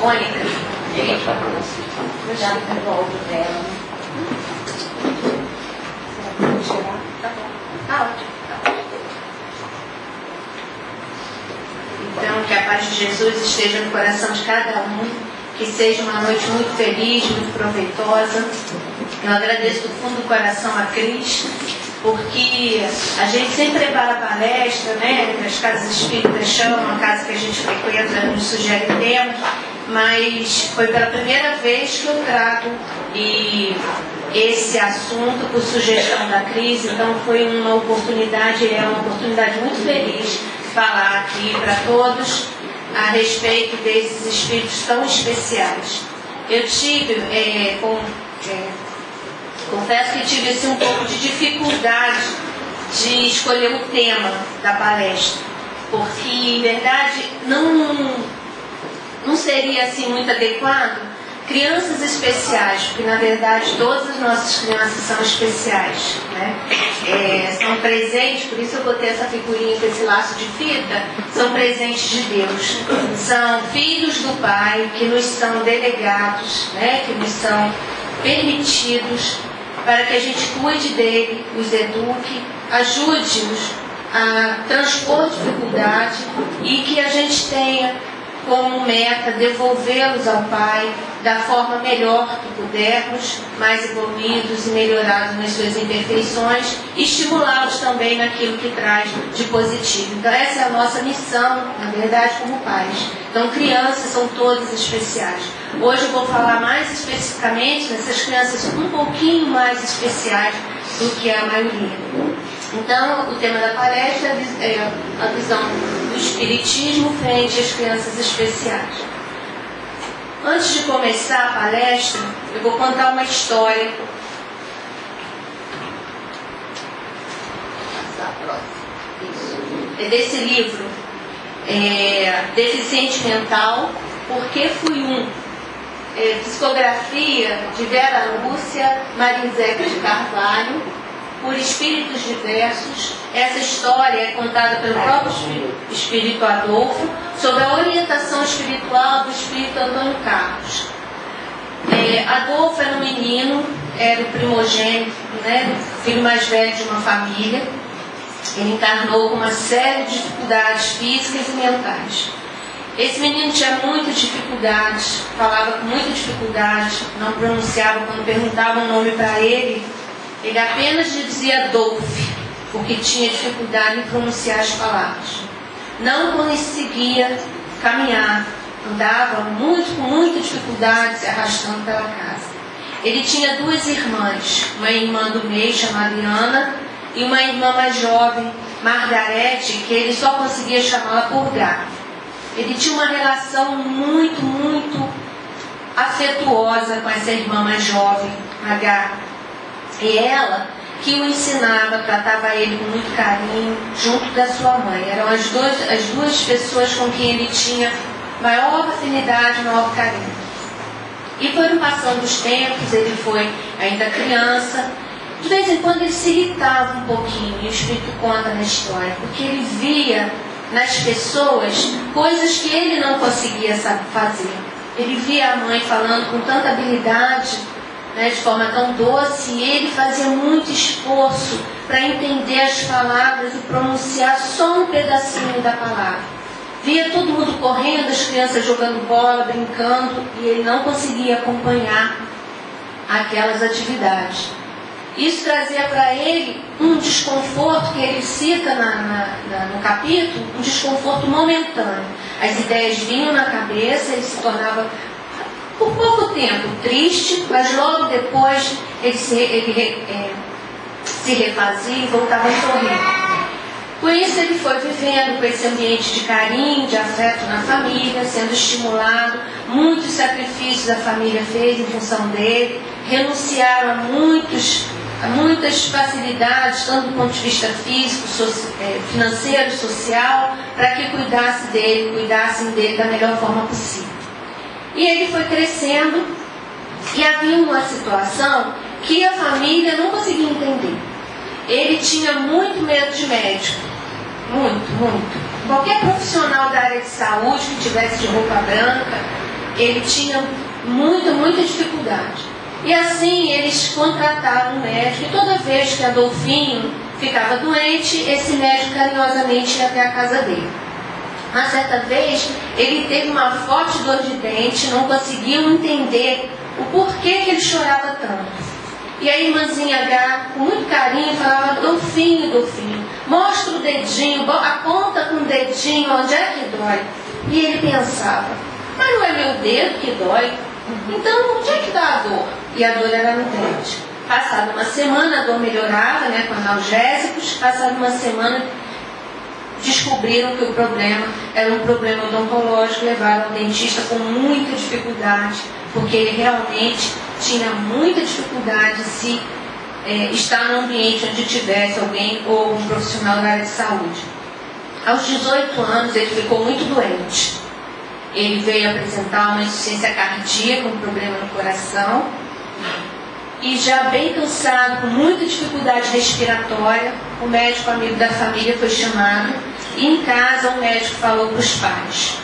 Mônica. Já devolvo dela. Tá bom. Tá ótimo. Então, que a paz de Jesus esteja no coração de cada um, que seja uma noite muito feliz, muito proveitosa. Eu agradeço do fundo do coração a Cris, porque a gente sempre prepara palestra, né? As casas espíritas chamam, a casa que a gente frequenta nos sugere temas, mas foi pela primeira vez que eu trago esse assunto por sugestão da Cris, então foi uma oportunidade, muito feliz falar aqui para todos a respeito desses espíritos tão especiais. Eu tive, confesso que tive assim, um pouco de dificuldade de escolher o tema da palestra, porque em verdade não seria assim muito adequado crianças especiais, porque na verdade todas as nossas crianças são especiais, né? São presentes, por isso eu botei essa figurinha com esse laço de fita, são presentes de Deus, são filhos do Pai que nos são delegados, né? Que nos são permitidos para que a gente cuide dele, os eduque, ajude-os a transpor dificuldade e que a gente tenha como meta devolvê-los ao Pai da forma melhor que pudermos, mais evoluídos e melhorados nas suas imperfeições, e estimulá-los também naquilo que traz de positivo. Então essa é a nossa missão, na verdade, como pais. Então crianças são todas especiais. Hoje eu vou falar mais especificamente dessas crianças um pouquinho mais especiais do que a maioria. Então, o tema da palestra é a visão do Espiritismo frente às crianças especiais. Antes de começar a palestra, eu vou contar uma história. É desse livro, Deficiente Mental, Porque Fui Um. Psicografia de Vera Lúcia Marinzeca de Carvalho, por espíritos diversos. Essa história é contada pelo próprio espírito Adolfo, sob a orientação espiritual do espírito Antônio Carlos. Adolfo era um menino, era o primogênito, né, o filho mais velho de uma família. Ele encarnou com uma série de dificuldades físicas e mentais. Esse menino tinha muitas dificuldades, falava com muita dificuldade, não pronunciava. Quando perguntavam o nome para ele, ele apenas dizia Adolfo, porque tinha dificuldade em pronunciar as palavras. Não conseguia caminhar, andava com muita dificuldade, se arrastando pela casa. Ele tinha duas irmãs, uma irmã do meio chamada Ana e uma irmã mais jovem, Margarete, que ele só conseguia chamá-la por Gá. Ele tinha uma relação muito afetuosa com essa irmã mais jovem, a Gá. E ela que o ensinava, tratava ele com muito carinho, junto da sua mãe. Eram as duas pessoas com quem ele tinha maior afinidade, maior carinho. E foram passando os tempos, ele foi ainda criança. De vez em quando ele se irritava um pouquinho, e o Espírito conta na história, porque ele via nas pessoas coisas que ele não conseguia fazer. Ele via a mãe falando com tanta habilidade, né, de forma tão doce, e ele fazia muito esforço para entender as palavras e pronunciar só um pedacinho da palavra. Via todo mundo correndo, as crianças jogando bola, brincando, e ele não conseguia acompanhar aquelas atividades. Isso trazia para ele um desconforto que ele cita no capítulo, um desconforto momentâneo. As ideias vinham na cabeça, ele se tornava, por pouco tempo, triste, mas logo depois ele se refazia e voltava a sorrir. Com isso ele foi vivendo com esse ambiente de carinho, de afeto na família, sendo estimulado. Muitos sacrifícios a família fez em função dele, renunciaram a muitas facilidades, tanto do ponto de vista físico, financeiro, social, para que cuidassem dele da melhor forma possível. E ele foi crescendo, e havia uma situação que a família não conseguia entender. Ele tinha muito medo de médico, muito. Qualquer profissional da área de saúde que tivesse de roupa branca, ele tinha muita dificuldade. E assim eles contrataram um médico, e toda vez que Adolfinho ficava doente, esse médico carinhosamente ia até a casa dele. Uma certa vez, ele teve uma forte dor de dente, não conseguiam entender o porquê que ele chorava tanto. E a irmãzinha H, com muito carinho, falava: Adolfinho, Adolfinho, mostra o dedinho, aponta com o dedinho onde é que dói. E ele pensava: mas não é meu dedo que dói? Então, onde é que dá a dor? E a dor era no dente. Passada uma semana, a dor melhorava, com analgésicos. Passada uma semana, descobriram que o problema era um problema odontológico, levaram ao dentista com muita dificuldade, porque ele realmente tinha muita dificuldade se estar num ambiente onde tivesse alguém ou um profissional da área de saúde. Aos 18 anos, ele ficou muito doente. Ele veio apresentar uma insuficiência cardíaca, um problema no coração, e já bem cansado, com muita dificuldade respiratória, o médico amigo da família foi chamado, e em casa o médico falou para os pais: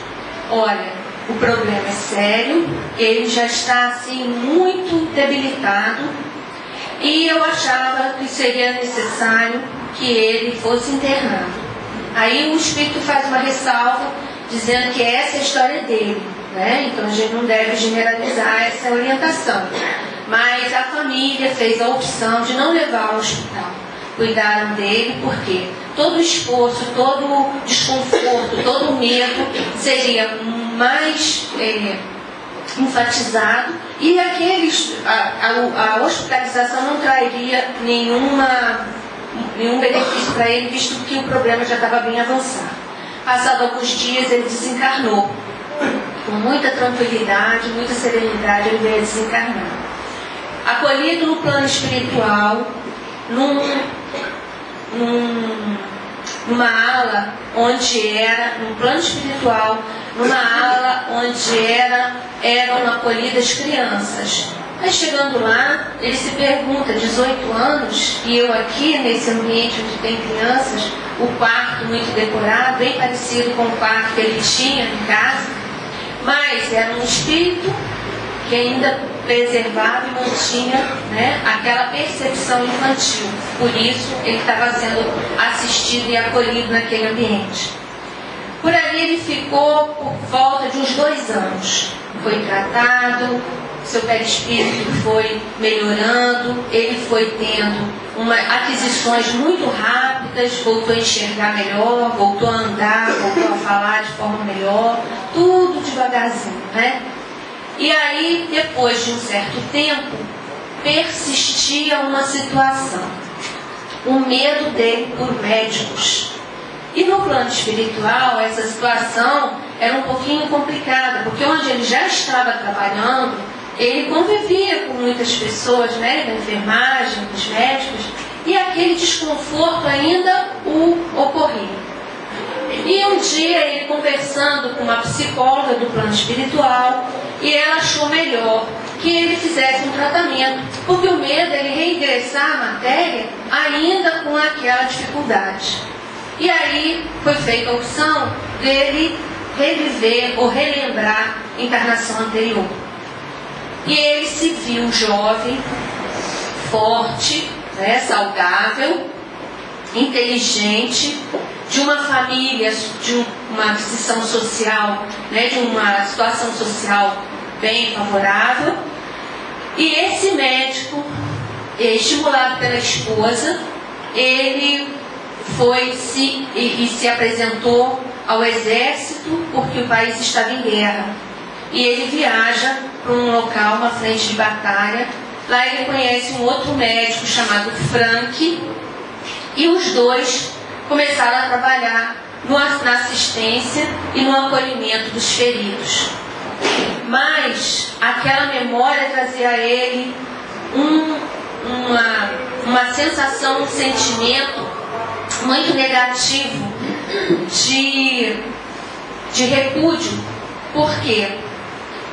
olha, o problema é sério, ele já está assim muito debilitado, e eu achava que seria necessário que ele fosse internado. Aí o espírito faz uma ressalva, dizendo que essa é a história dele, então a gente não deve generalizar essa orientação. Mas a família fez a opção de não levar ao hospital. Cuidaram dele, porque todo o esforço, todo o desconforto, todo o medo seria mais enfatizado, e a hospitalização não traria nenhum benefício para ele, visto que o problema já estava bem avançado. Passado alguns dias, ele desencarnou. Com muita tranquilidade, muita serenidade, ele veio desencarnar. Acolhido no plano espiritual, numa ala onde era, num plano espiritual, numa ala onde eram acolhidas crianças. Mas chegando lá, ele se pergunta: 18 anos, e eu aqui nesse ambiente onde tem crianças, o quarto muito decorado, bem parecido com o quarto que ele tinha em casa, mas era um espírito que ainda preservava e mantinha aquela percepção infantil. Por isso, ele estava sendo assistido e acolhido naquele ambiente. Por ali ele ficou por volta de uns 2 anos. Foi tratado, seu perispírito foi melhorando, ele foi tendo aquisições muito rápidas, voltou a enxergar melhor, voltou a andar, voltou a falar de forma melhor, tudo devagarzinho, E aí, depois de um certo tempo, persistia uma situação: o medo dele por médicos. E no plano espiritual, essa situação era um pouquinho complicada, porque onde ele já estava trabalhando, ele convivia com muitas pessoas, da enfermagem, dos médicos, e aquele desconforto ainda o ocorria. E um dia, ele conversando com uma psicóloga do plano espiritual, e ela achou melhor que ele fizesse um tratamento, porque o medo é ele regressar à matéria ainda com aquela dificuldade. E aí foi feita a opção dele reviver ou relembrar a encarnação anterior. E ele se viu jovem, forte, saudável, inteligente, de uma família, de uma posição social, de uma situação social bem favorável. E esse médico, estimulado pela esposa, ele se apresentou ao exército, porque o país estava em guerra. E ele viaja para um local, uma frente de batalha. Lá ele conhece um outro médico chamado Frank, e os dois começaram a trabalhar na assistência e no acolhimento dos feridos. Mas aquela memória trazia a ele uma sensação, um sentimento muito negativo de repúdio. Por quê?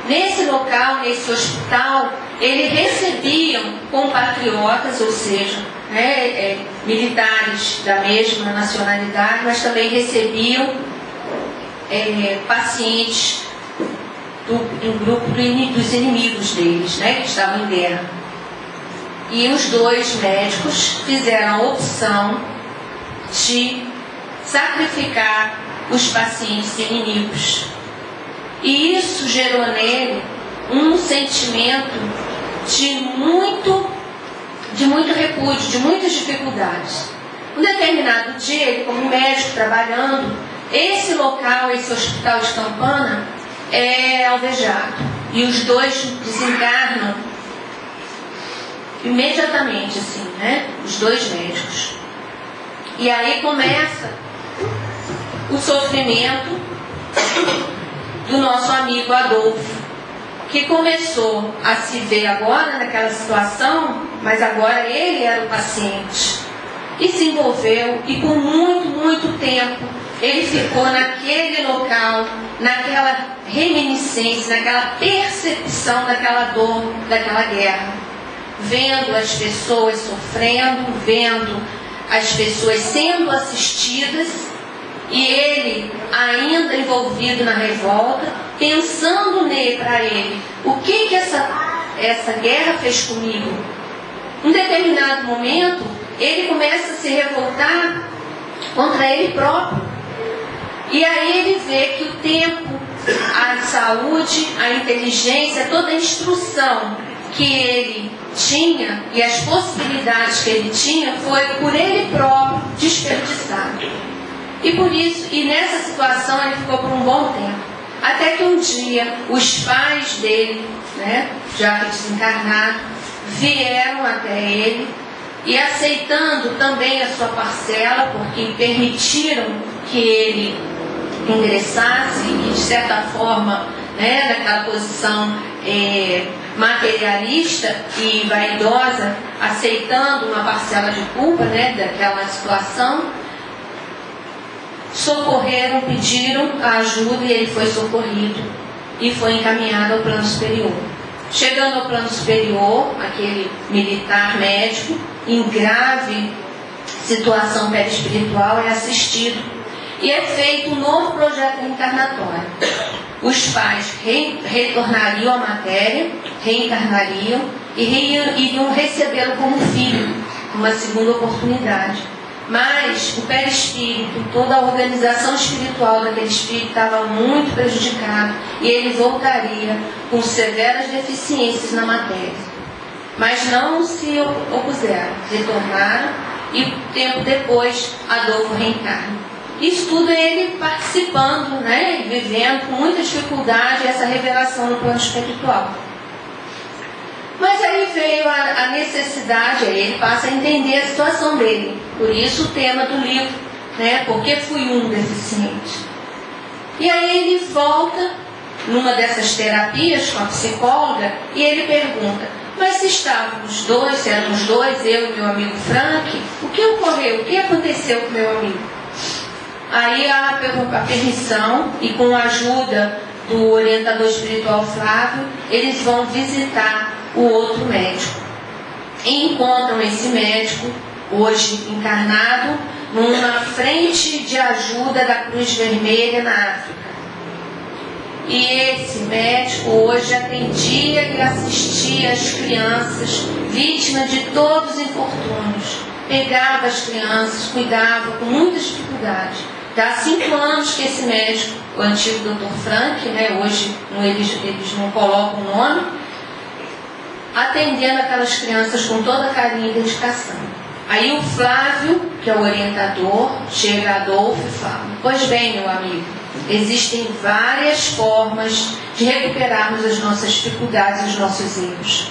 Nesse local, nesse hospital, eles recebiam compatriotas, ou seja, militares da mesma nacionalidade, mas também recebiam pacientes do grupo dos inimigos deles, né, que estavam em guerra. E os dois médicos fizeram a opção de sacrificar os pacientes inimigos. E isso gerou nele um sentimento de muito repúdio, de muitas dificuldades. Um determinado dia, ele como médico trabalhando, esse local, esse hospital de Campana é alvejado. E os dois desencarnam imediatamente, assim, né? Os dois médicos. E aí começa o sofrimento do nosso amigo Adolfo, que começou a se ver agora naquela situação, mas agora ele era o paciente. E se envolveu, e por muito tempo ele ficou naquele local, naquela reminiscência, naquela percepção daquela dor, daquela guerra. Vendo as pessoas sofrendo, vendo as pessoas sendo assistidas, e ele ainda envolvido na revolta, pensando para ele, o que essa guerra fez comigo? Em determinado momento, ele começa a se revoltar contra ele próprio. E aí ele vê que o tempo, a saúde, a inteligência, toda a instrução que ele tinha e as possibilidades que ele tinha foi por ele próprio desperdiçado. E por isso, e nessa situação ele ficou por um bom tempo. Até que um dia os pais dele, né, já desencarnados, vieram até ele e aceitando também a sua parcela, porque permitiram que ele ingressasse e de certa forma, né, naquela posição materialista e vaidosa, aceitando uma parcela de culpa, né, daquela situação, socorreram, pediram a ajuda e ele foi socorrido e foi encaminhado ao plano superior. Chegando ao plano superior, aquele militar médico, em grave situação perispiritual, é assistido e é feito um novo projeto reencarnatório. Os pais retornariam à matéria, reencarnariam e iriam recebê-lo como filho, uma segunda oportunidade. Mas o perispírito, toda a organização espiritual daquele espírito estava muito prejudicado e ele voltaria com severas deficiências na matéria. Mas não se opuseram, retornaram e tempo depois Adolfo reencarna. Isso tudo ele participando, né, e vivendo com muita dificuldade essa revelação no plano espiritual. Mas aí veio a necessidade, aí ele passa a entender a situação dele. Por isso o tema do livro, né? Por que fui um deficiente? E aí ele volta numa dessas terapias com a psicóloga e ele pergunta, mas se estávamos dois, se éramos dois, eu e meu amigo Frank, o que ocorreu? O que aconteceu com meu amigo? Aí a permissão e com a ajuda do orientador espiritual Flávio, eles vão visitar o outro médico. E encontram esse médico, hoje encarnado, numa frente de ajuda da Cruz Vermelha na África. E esse médico hoje atendia e assistia as crianças vítimas de todos os infortúnios. Pegava as crianças, cuidava com muita dificuldade. Há 5 anos que esse médico, o antigo Dr. Frank, né, hoje eles não colocam o nome, atendendo aquelas crianças com toda carinho e dedicação. Aí o Flávio, que é o orientador, chega a Adolfo e fala, pois bem, meu amigo, existem várias formas de recuperarmos as nossas dificuldades e os nossos erros.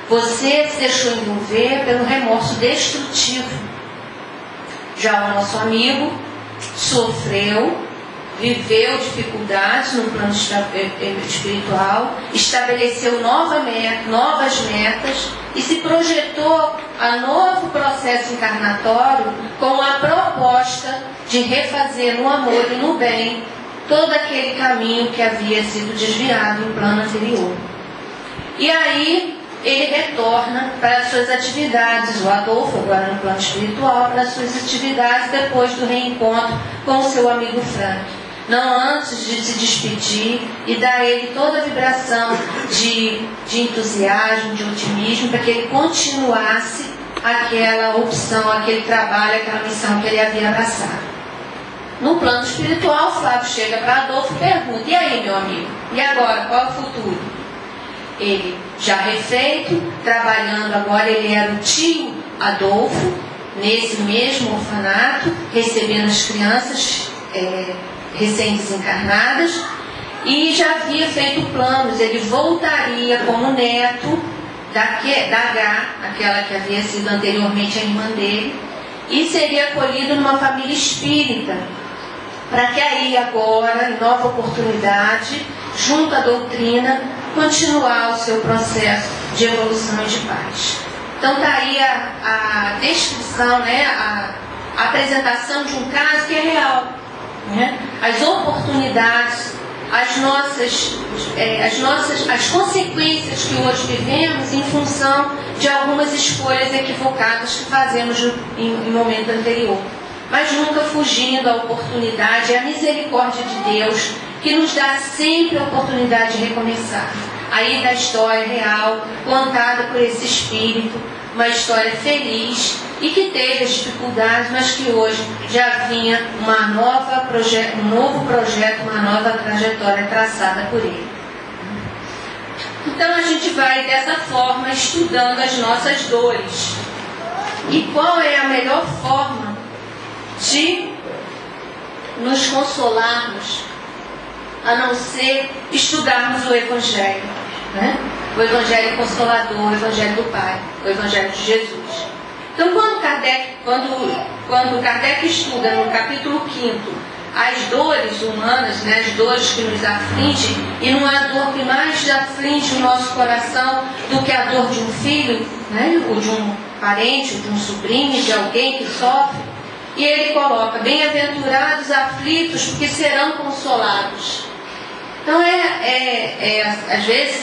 Você se deixou envolver pelo remorso destrutivo. Já o nosso amigo sofreu, viveu dificuldades no plano espiritual, estabeleceu novas metas e se projetou a novo processo encarnatório com a proposta de refazer no amor e no bem todo aquele caminho que havia sido desviado no plano anterior. E aí ele retorna para as suas atividades, o Adolfo agora no plano espiritual, para as suas atividades depois do reencontro com o seu amigo Frank. não antes de se despedir, e dar a ele toda a vibração de entusiasmo, de otimismo, para que ele continuasse aquela opção, aquele trabalho, aquela missão que ele havia abraçado. No plano espiritual, Flávio chega para Adolfo e pergunta: e aí, meu amigo? E agora, qual é o futuro? Ele, já refeito, trabalhando agora, ele era o tio Adolfo, nesse mesmo orfanato, recebendo as crianças recém-desencarnadas, e já havia feito planos. Ele voltaria como neto da H, aquela que havia sido anteriormente a irmã dele, e seria acolhido numa família espírita, para que aí agora, em nova oportunidade, junto à doutrina, continuar o seu processo de evolução e de paz. Então está aí a descrição, né, a apresentação de um caso que é real, né? As oportunidades, as consequências que hoje vivemos em função de algumas escolhas equivocadas que fazemos em momento anterior. Mas nunca fugindo à oportunidade, à misericórdia de Deus, que nos dá sempre a oportunidade de recomeçar. Aí da história real, contada por esse espírito, uma história feliz e que teve as dificuldades, mas que hoje já vinha um novo projeto, uma nova trajetória traçada por ele. Então a gente vai dessa forma estudando as nossas dores. E qual é a melhor forma de nos consolarmos, a não ser estudarmos o Evangelho, né? O Evangelho Consolador, o Evangelho do Pai, o Evangelho de Jesus. Então, quando Kardec estuda no capítulo 5º as dores humanas, né, as dores que nos afligem, e não há dor que mais aflige o nosso coração do que a dor de um filho, né, ou de um parente, ou de um sobrinho, de alguém que sofre, e ele coloca: bem-aventurados aflitos, porque serão consolados. Então às vezes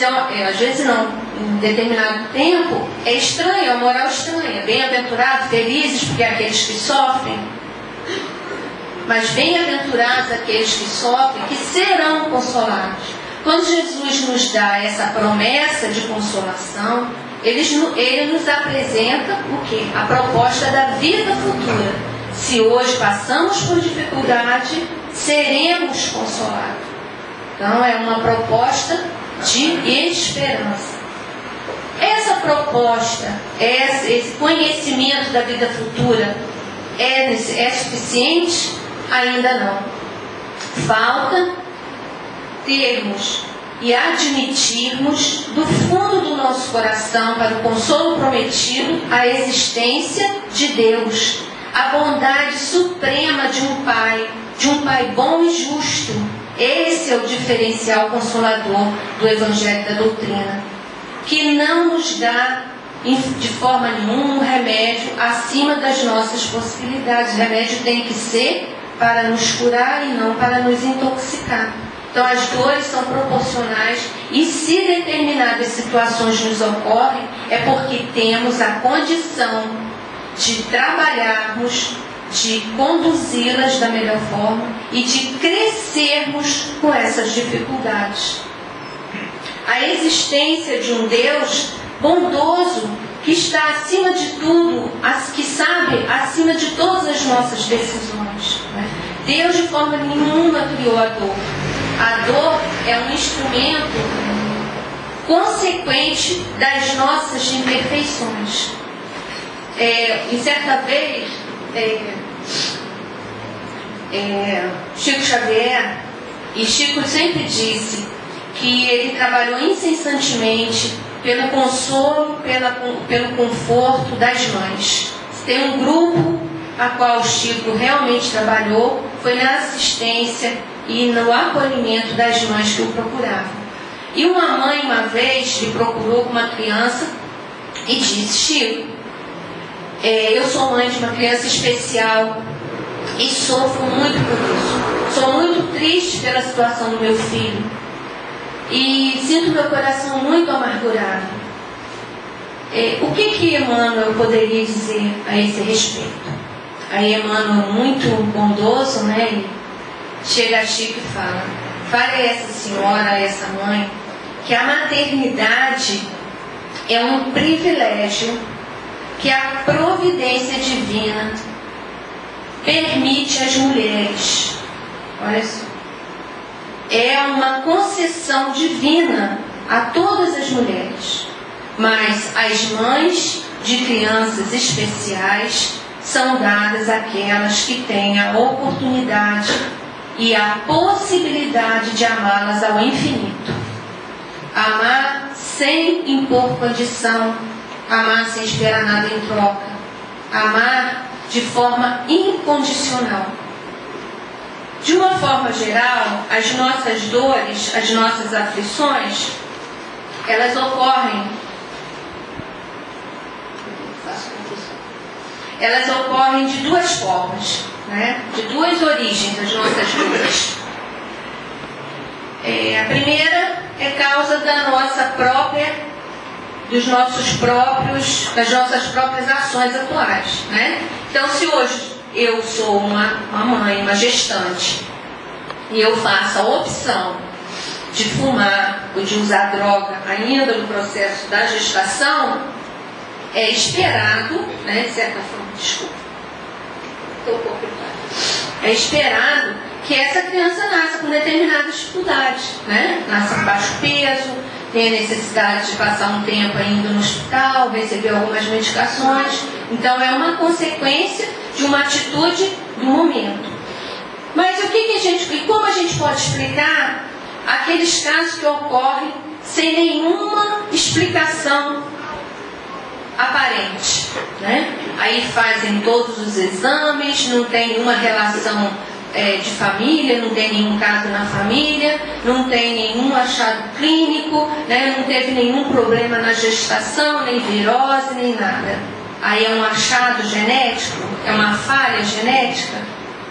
não, em determinado tempo é estranho, a moral estranha. Bem-aventurados, felizes, porque aqueles que sofrem. Mas bem-aventurados aqueles que sofrem, que serão consolados. Quando Jesus nos dá essa promessa de consolação, ele nos apresenta o quê? A proposta da vida futura. Se hoje passamos por dificuldade, seremos consolados. Então é uma proposta de esperança. Essa proposta, esse conhecimento da vida futura é suficiente? Ainda não. Falta termos e admitirmos do fundo do nosso coração, para o consolo prometido, a existência de Deus, a bondade suprema de um Pai bom e justo. Esse é o diferencial consolador do Evangelho da doutrina, que não nos dá de forma nenhuma um remédio acima das nossas possibilidades. O remédio tem que ser para nos curar e não para nos intoxicar. Então as dores são proporcionais, e se determinadas situações nos ocorrem, é porque temos a condição de trabalharmos, de conduzi-las da melhor forma e de crescermos com essas dificuldades. A existência de um Deus bondoso, que está acima de tudo, que sabe acima de todas as nossas decisões, né? Deus de forma nenhuma criou a dor. A dor é um instrumento consequente das nossas imperfeições. Em certa vez, Chico Xavier, e Chico sempre disse que ele trabalhou incessantemente pelo consolo, pelo conforto das mães. Tem um grupo a qual o Chico realmente trabalhou, foi na assistência e no acolhimento das mães que o procuravam. E uma mãe, uma vez, lhe procurou com uma criança e disse: Chico, eu sou mãe de uma criança especial e sofro muito por isso. Sou muito triste pela situação do meu filho e sinto meu coração muito amargurado. O que Emmanuel poderia dizer a esse respeito? Aí Emmanuel, muito bondoso, né, chega a Chico e fala: fale a essa senhora, a essa mãe, que a maternidade é um privilégio que a providência divina permite às mulheres. Olha só. É uma concessão divina a todas as mulheres. Mas as mães de crianças especiais são dadas àquelas que têm a oportunidade e a possibilidade de amá-las ao infinito. Amar sem impor condição, amar sem esperar nada em troca, amar de forma incondicional. De uma forma geral, as nossas dores, as nossas aflições, elas ocorrem de duas formas, né? De duas origens as nossas dores. A primeira é causa das nossas próprias ações atuais, né? Então, se hoje eu sou uma mãe, uma gestante, e eu faço a opção de fumar ou de usar droga ainda no processo da gestação, é esperado, né, de certa forma, é esperado que essa criança nasça com determinadas dificuldades, né? Nasça com baixo peso, tem a necessidade de passar um tempo ainda no hospital, receber algumas medicações. Então é uma consequência de uma atitude do momento. Mas como a gente pode explicar aqueles casos que ocorrem sem nenhuma explicação aparente, né? Aí fazem todos os exames, não tem nenhuma relação de família, não tem nenhum caso na família, não tem nenhum achado clínico, né? Não teve nenhum problema na gestação, nem virose, nem nada. Aí é um achado genético, é uma falha genética,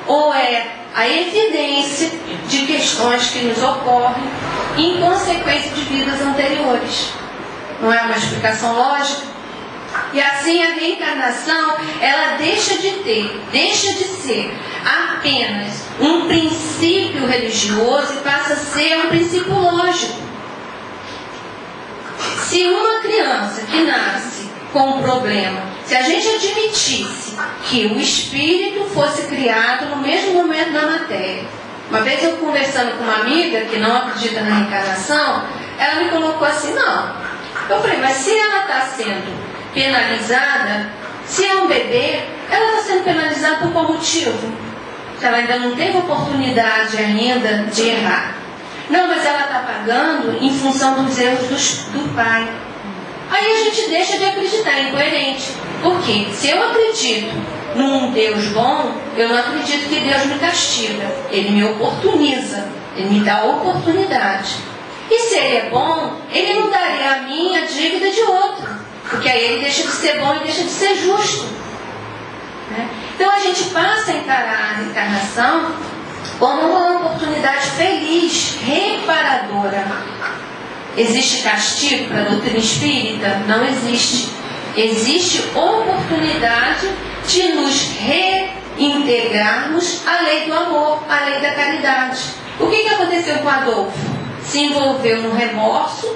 ou é a evidência de questões que nos ocorrem em consequência de vidas anteriores. Não é uma explicação lógica? E assim a reencarnação, ela deixa de ser apenas um princípio religioso e passa a ser um princípio lógico. Se uma criança que nasce com um problema, se a gente admitisse que o espírito fosse criado no mesmo momento da matéria. Uma vez eu conversando com uma amiga que não acredita na reencarnação, ela me colocou assim: não. Eu falei, mas se ela está sendo penalizada, se é um bebê, ela está sendo penalizada por qual motivo? Se ela ainda não teve oportunidade ainda de errar. Não, mas ela está pagando em função dos erros do pai. Aí a gente deixa de acreditar, é incoerente. Por quê? Se eu acredito num Deus bom, eu não acredito que Deus me castiga. Ele me oportuniza, ele me dá oportunidade. E se ele é bom, ele não daria a mim a dívida de outro. Porque aí ele deixa de ser bom e deixa de ser justo. Né? Então a gente passa a encarar a encarnação como uma oportunidade feliz, reparadora. Existe castigo para a doutrina espírita? Não existe. Existe oportunidade de nos reintegrarmos à lei do amor, à lei da caridade. O que aconteceu com Adolfo? Se envolveu no remorso,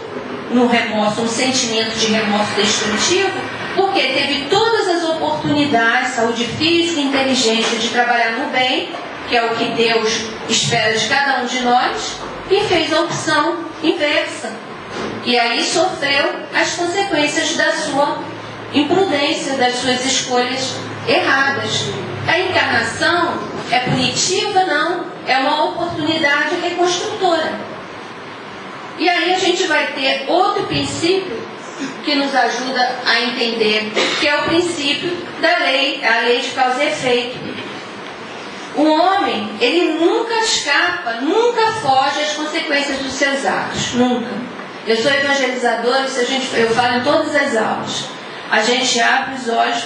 um sentimento de remorso destrutivo, porque teve todas as oportunidades, saúde física e inteligência de trabalhar no bem, que é o que Deus espera de cada um de nós, e fez a opção inversa. E aí sofreu as consequências da sua imprudência, das suas escolhas erradas. A encarnação é punitiva? Não. É uma oportunidade reconstrutora. E aí a gente vai ter outro princípio que nos ajuda a entender, que é o princípio da lei, a lei de causa e efeito. O homem, ele nunca escapa, nunca foge às consequências dos seus atos, nunca. Eu sou evangelizadora, eu falo em todas as aulas. A gente abre os olhos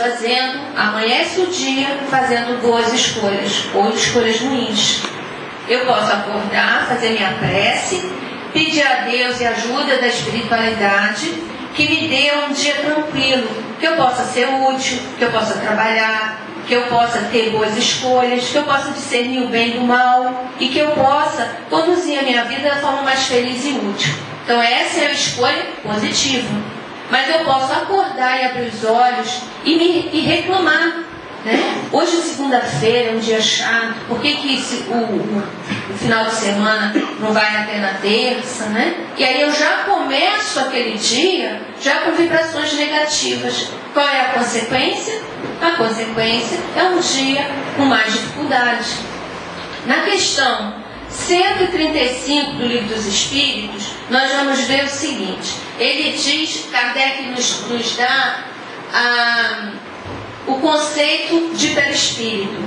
amanhece o dia fazendo boas escolhas, ou escolhas ruins. Eu posso acordar, fazer minha prece, pedir a Deus e ajuda da espiritualidade que me dê um dia tranquilo, que eu possa ser útil, que eu possa trabalhar, que eu possa ter boas escolhas, que eu possa discernir o bem do mal e que eu possa conduzir a minha vida da forma mais feliz e útil. Então essa é a escolha positiva. Mas eu posso acordar e abrir os olhos e reclamar, né? Hoje é segunda-feira, é um dia chato, por que o final de semana não vai até na terça, né? E aí eu já começo aquele dia já com vibrações negativas. Qual é a consequência? A consequência é um dia com mais dificuldade. Na questão 135 do Livro dos Espíritos, nós vamos ver o seguinte. Ele diz, Kardec nos dá o conceito de perispírito.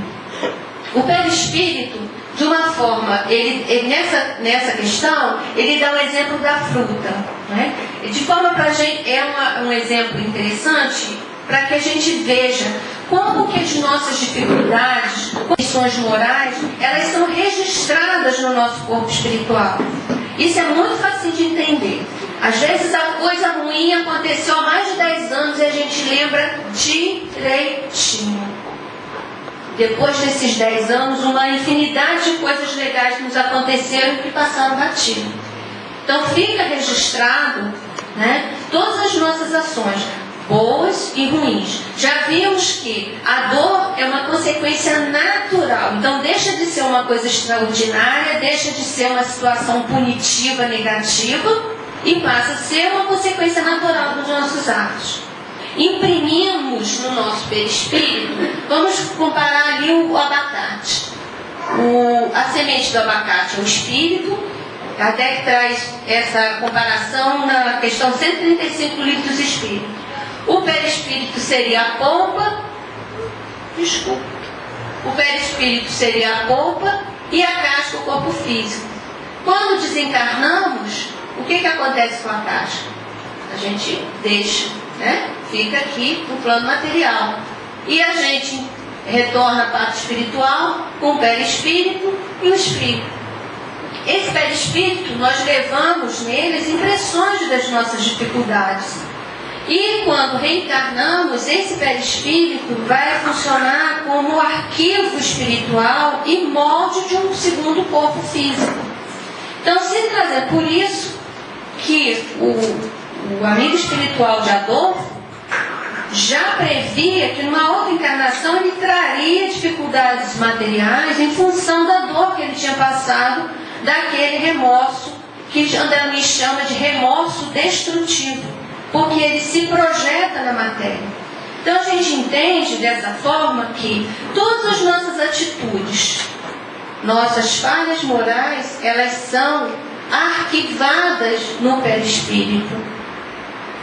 O perispírito, de uma forma, nessa questão, ele dá o exemplo da fruta, né? De forma para a gente, um exemplo interessante para que a gente veja como que as nossas dificuldades, questões morais, elas são registradas no nosso corpo espiritual. Isso é muito fácil de entender. Às vezes a coisa ruim aconteceu há mais de 10 anos e a gente lembra direitinho. Depois desses 10 anos, uma infinidade de coisas legais nos aconteceram que passaram batido. Então fica registrado, né, todas as nossas ações, boas e ruins. Já vimos que a dor é uma consequência natural. Então deixa de ser uma coisa extraordinária, deixa de ser uma situação punitiva, negativa, e passa a ser uma consequência natural dos nossos atos. Imprimimos no nosso perispírito, vamos comparar ali o abacate. A semente do abacate é o espírito. Kardec traz essa comparação na questão 135 do Livro dos Espíritos. O perispírito seria a polpa, o perispírito seria a polpa e a casca o corpo físico. Quando desencarnamos, o que acontece com a casca? A gente deixa, né? Fica aqui no plano material. E a gente retorna à parte espiritual com o perispírito e o espírito. Esse perispírito, nós levamos nele as impressões das nossas dificuldades. E quando reencarnamos, esse perispírito vai funcionar como arquivo espiritual e molde de um segundo corpo físico. Então, se trazer por isso que o amigo espiritual de Adolfo já previa que numa outra encarnação ele traria dificuldades materiais em função da dor que ele tinha passado, daquele remorso que André chama de remorso destrutivo, porque ele se projeta na matéria. Então a gente entende dessa forma que todas as nossas atitudes, nossas falhas morais, elas são arquivadas no perispírito.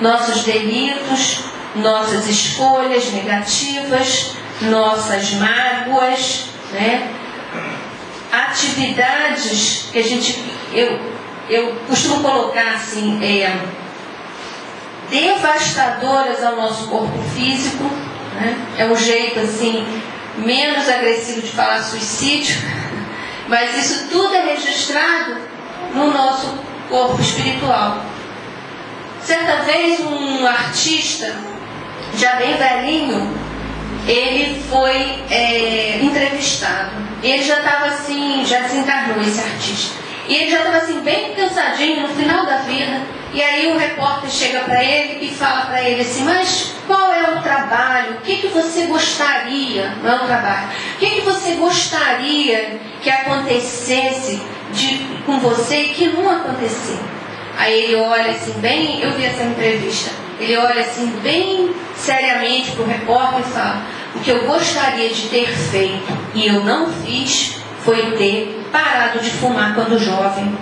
Nossos delitos, nossas escolhas negativas, nossas mágoas, né? Atividades que eu costumo colocar assim, devastadoras ao nosso corpo físico, né? É um jeito assim menos agressivo de falar suicídio, mas isso tudo é registrado no nosso corpo espiritual. Certa vez um artista, já bem velhinho, ele foi entrevistado. Ele já estava assim, já desencarnou esse artista. E ele já estava assim, bem cansadinho no final da vida. E aí o repórter chega para ele e fala para ele assim, mas qual é o trabalho? O que você gostaria? Não é o trabalho. O que você gostaria que acontecesse com você e que não aconteceu? Aí ele olha assim, bem, eu vi essa entrevista, ele olha assim bem seriamente para o repórter e fala, o que eu gostaria de ter feito e eu não fiz foi ter parado de fumar quando jovem.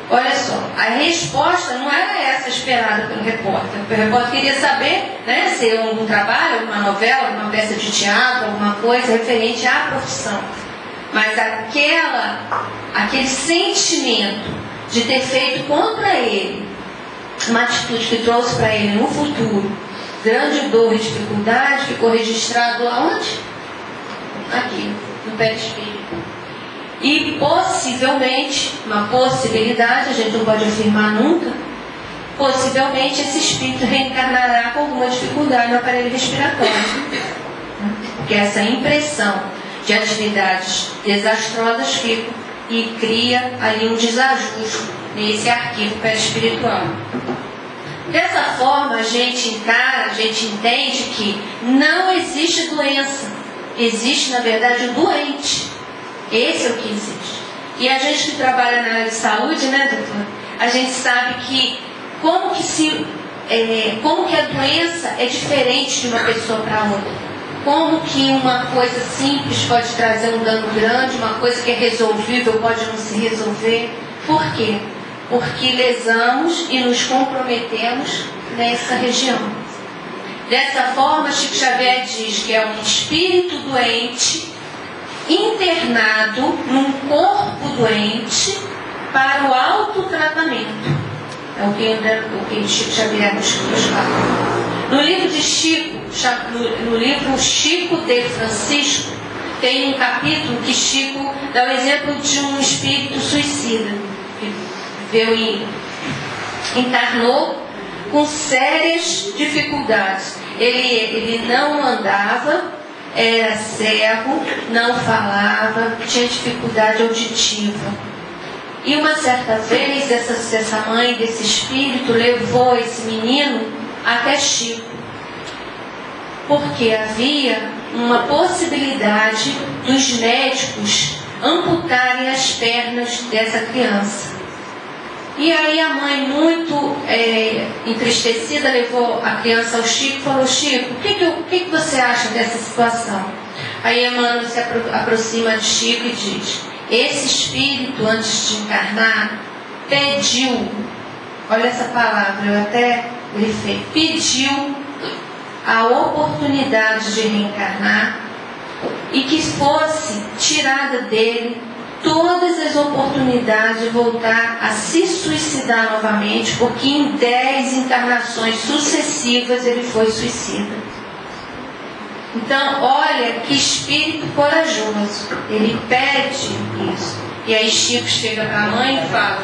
Olha só, a resposta não era essa esperada pelo repórter. O repórter queria saber, né, se é um trabalho, uma novela, uma peça de teatro, alguma coisa referente à profissão. Mas aquele sentimento de ter feito contra ele uma atitude que trouxe para ele no futuro grande dor e dificuldade, ficou registrado aonde? Aqui, no perispírito. E possivelmente, uma possibilidade, a gente não pode afirmar nunca, possivelmente esse espírito reencarnará com alguma dificuldade no aparelho respiratório. porque essa impressão de atividades desastrosas fica e cria ali um desajuste nesse arquivo perispiritual. Dessa forma, a gente encara, a gente entende que não existe doença. Existe, na verdade, o doente. Esse é o que existe. E a gente que trabalha na área de saúde, né, doutor? A gente sabe que como que a doença é diferente de uma pessoa para outra. Como que uma coisa simples pode trazer um dano grande, uma coisa que é resolvível pode não se resolver. Por quê? Porque lesamos e nos comprometemos nessa região. Dessa forma, Chico Xavier diz que é um espírito doente internado num corpo doente para o autotratamento. É o que Chico Xavier nos fala. No livro de Chico, no livro Chico de Francisco, tem um capítulo que Chico dá o exemplo de um espírito suicida. Encarnou com sérias dificuldades. Ele não andava, era cego, não falava, tinha dificuldade auditiva. E uma certa vez, essa mãe desse espírito levou esse menino até Chico, porque havia uma possibilidade dos médicos amputarem as pernas dessa criança. E aí a mãe, muito entristecida, levou a criança ao Chico e falou: Chico, o que você acha dessa situação? Aí Emmanuel se aproxima de Chico e diz: esse espírito, antes de encarnar, pediu, olha essa palavra, eu até grifei, pediu a oportunidade de reencarnar e que fosse tirada dele todas as oportunidades de voltar a se suicidar novamente, porque em 10 encarnações sucessivas ele foi suicida. Então, olha que espírito corajoso. Ele pede isso. E aí Chico chega para a mãe e fala: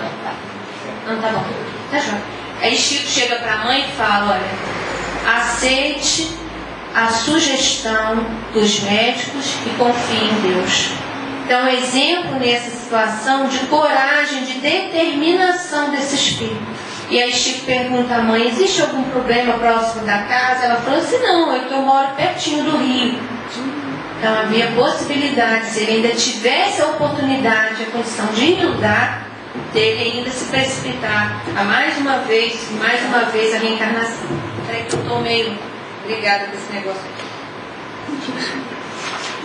não, tá bom, tá jóia. Aí Chico chega para a mãe e fala: olha, aceite a sugestão dos médicos e confie em Deus. Então, exemplo nessa situação de coragem, de determinação desse espírito. E aí Chico pergunta à mãe: existe algum problema próximo da casa? Ela falou assim: não, é que eu moro pertinho do rio. Então havia possibilidade, se ele ainda tivesse a oportunidade, a condição de inundar, dele ainda se precipitar a mais uma vez a reencarnação. Peraí que eu estou meio ligada com esse negócio aqui.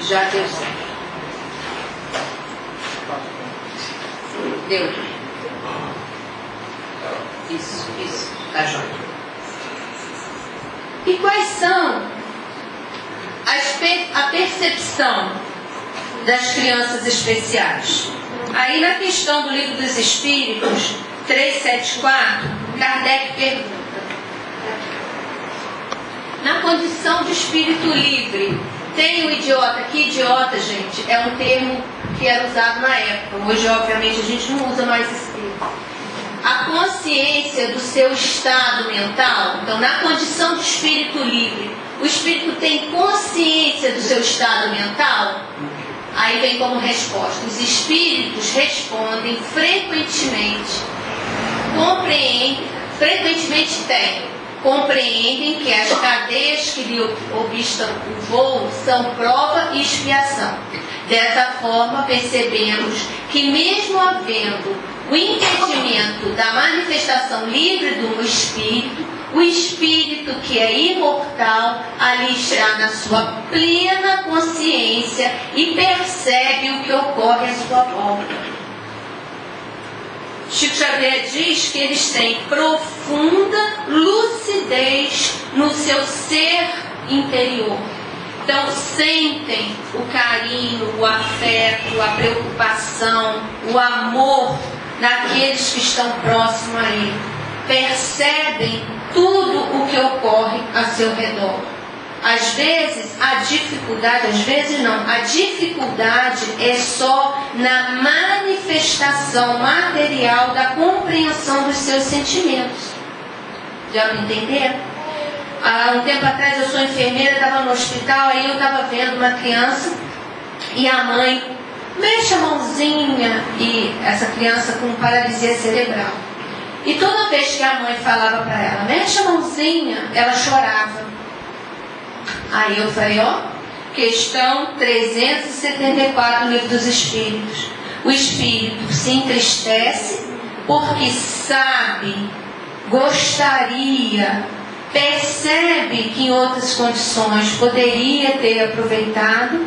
Já deu certo. Deu. Isso, tá jóia. E quais são a percepção das crianças especiais? Aí na questão do Livro dos Espíritos, 374, Kardec pergunta: na condição de espírito livre, tem o idiota? Que idiota, gente? É um termo que era usado na época. Hoje, obviamente, a gente não usa mais esse termo. A consciência do seu estado mental. Então, na condição de espírito livre, o espírito tem consciência do seu estado mental? Aí vem como resposta: os espíritos respondem frequentemente, compreendem que as cadeias que lhe obstam o voo são prova e expiação. Dessa forma, percebemos que mesmo havendo o impedimento da manifestação livre do espírito, o espírito que é imortal ali está na sua plena consciência e percebe o que ocorre à sua volta. Chico Xavier diz que eles têm profunda lucidez no seu ser interior. Então sentem o carinho, o afeto, a preocupação, o amor naqueles que estão próximos a ele. Percebem tudo o que ocorre a seu redor. Às vezes a dificuldade é só na manifestação material da compreensão dos seus sentimentos. Já me entenderam? há um tempo atrás, eu sou enfermeira, estava no hospital, aí eu estava vendo uma criança e a mãe mexe a mãozinha, e essa criança com paralisia cerebral. E toda vez que a mãe falava para ela, mexe a mãozinha, ela chorava. Aí eu falei, ó, questão 374 no Livro dos Espíritos. O espírito se entristece porque sabe, gostaria, percebe que em outras condições poderia ter aproveitado